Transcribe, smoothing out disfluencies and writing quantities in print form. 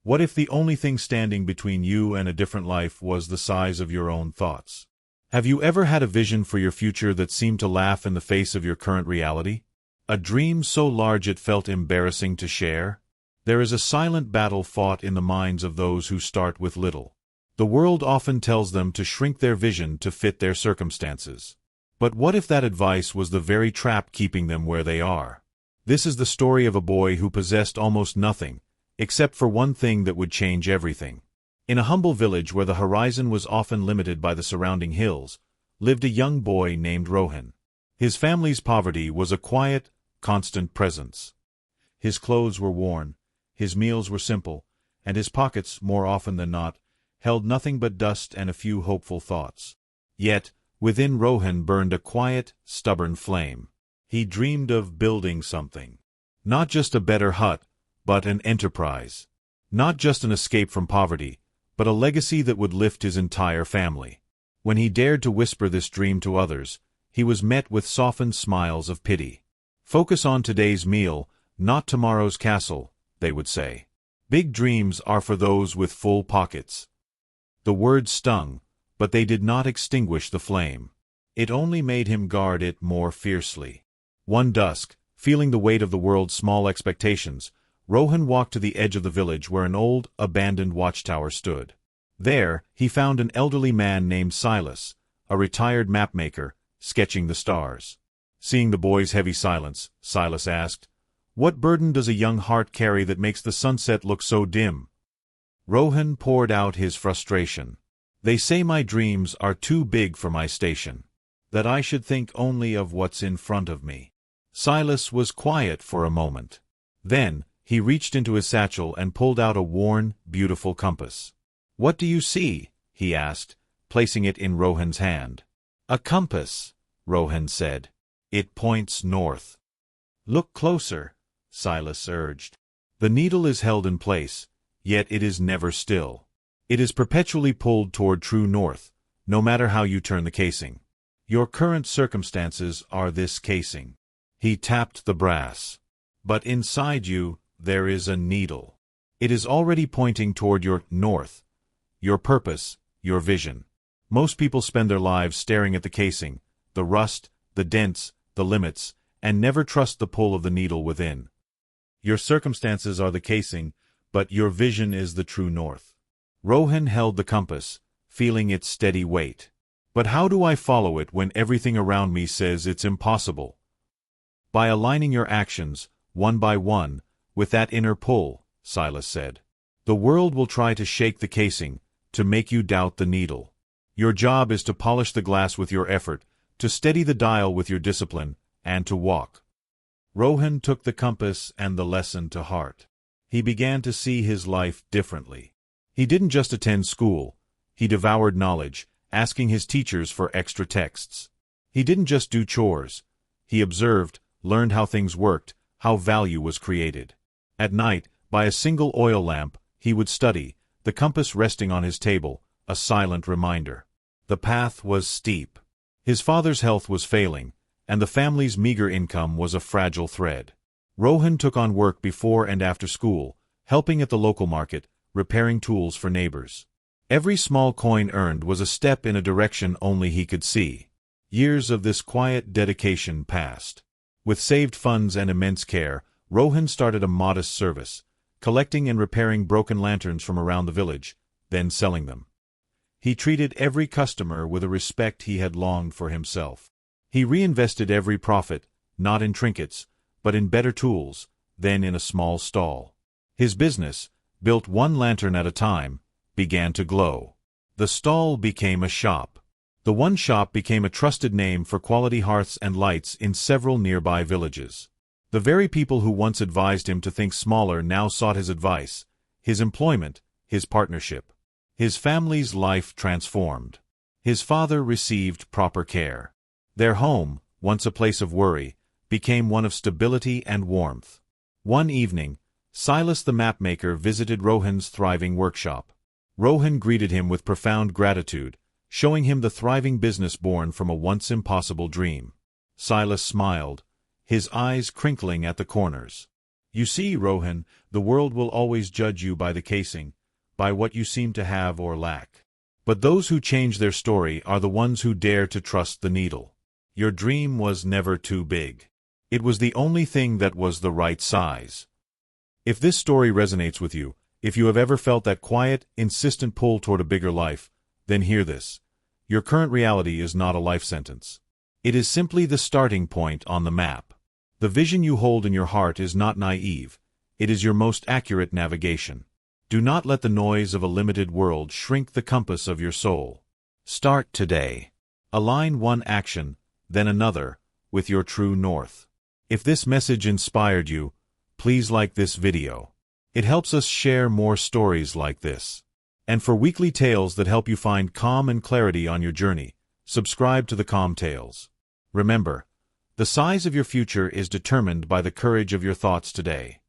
What if the only thing standing between you and a different life was the size of your own thoughts? Have you ever had a vision for your future that seemed to laugh in the face of your current reality? A dream so large it felt embarrassing to share? There is a silent battle fought in the minds of those who start with little. The world often tells them to shrink their vision to fit their circumstances. But what if that advice was the very trap keeping them where they are? This is the story of a boy who possessed almost nothing, except for one thing that would change everything. In a humble village where the horizon was often limited by the surrounding hills, lived a young boy named Rohan. His family's poverty was a quiet, constant presence. His clothes were worn, his meals were simple, and his pockets, more often than not, held nothing but dust and a few hopeful thoughts. Yet, within Rohan burned a quiet, stubborn flame. He dreamed of building something. Not just a better hut, but an enterprise. Not just an escape from poverty, but a legacy that would lift his entire family. When he dared to whisper this dream to others, he was met with softened smiles of pity. Focus on today's meal, not tomorrow's castle, they would say. Big dreams are for those with full pockets. The words stung, but they did not extinguish the flame. It only made him guard it more fiercely. One dusk, feeling the weight of the world's small expectations, Rohan walked to the edge of the village where an old, abandoned watchtower stood. There, he found an elderly man named Silas, a retired mapmaker, sketching the stars. Seeing the boy's heavy silence, Silas asked, "What burden does a young heart carry that makes the sunset look so dim?" Rohan poured out his frustration. "They say my dreams are too big for my station, that I should think only of what's in front of me." Silas was quiet for a moment. Then, he reached into his satchel and pulled out a worn, beautiful compass. "What do you see?" he asked, placing it in Rohan's hand. "A compass," Rohan said. "It points north." "Look closer," Silas urged. "The needle is held in place, yet it is never still. It is perpetually pulled toward true north, no matter how you turn the casing. Your current circumstances are this casing." He tapped the brass. "But inside you, there is a needle. It is already pointing toward your north, your purpose, your vision. Most people spend their lives staring at the casing, the rust, the dents, the limits, and never trust the pull of the needle within. Your circumstances are the casing, but your vision is the true north." Rohan held the compass, feeling its steady weight. "But how do I follow it when everything around me says it's impossible?" "By aligning your actions, one by one, with that inner pull," Silas said. "The world will try to shake the casing, to make you doubt the needle. Your job is to polish the glass with your effort, to steady the dial with your discipline, and to walk." Rohan took the compass and the lesson to heart. He began to see his life differently. He didn't just attend school. He devoured knowledge, asking his teachers for extra texts. He didn't just do chores. He observed, learned how things worked, how value was created. At night, by a single oil lamp, he would study, the compass resting on his table, a silent reminder. The path was steep. His father's health was failing, and the family's meager income was a fragile thread. Rohan took on work before and after school, helping at the local market, repairing tools for neighbors. Every small coin earned was a step in a direction only he could see. Years of this quiet dedication passed. With saved funds and immense care, Rohan started a modest service, collecting and repairing broken lanterns from around the village, then selling them. He treated every customer with a respect he had longed for himself. He reinvested every profit, not in trinkets, but in better tools, then in a small stall. His business, built one lantern at a time, began to glow. The stall became a shop. The one shop became a trusted name for quality hearths and lights in several nearby villages. The very people who once advised him to think smaller now sought his advice, his employment, his partnership. His family's life transformed. His father received proper care. Their home, once a place of worry, became one of stability and warmth. One evening, Silas the mapmaker visited Rohan's thriving workshop. Rohan greeted him with profound gratitude, showing him the thriving business born from a once impossible dream. Silas smiled, his eyes crinkling at the corners. You see, Rohan, the world will always judge you by the casing, by what you seem to have or lack. But those who change their story are the ones who dare to trust the needle. Your dream was never too big. It was the only thing that was the right size. If this story resonates with you, if you have ever felt that quiet, insistent pull toward a bigger life, then hear this. Your current reality is not a life sentence. It is simply the starting point on the map. The vision you hold in your heart is not naive. It is your most accurate navigation. Do not let the noise of a limited world shrink the compass of your soul. Start today. Align one action, then another, with your true north. If this message inspired you, please like this video. It helps us share more stories like this. And for weekly tales that help you find calm and clarity on your journey, subscribe to the Calm Tales. Remember, the size of your future is determined by the courage of your thoughts today.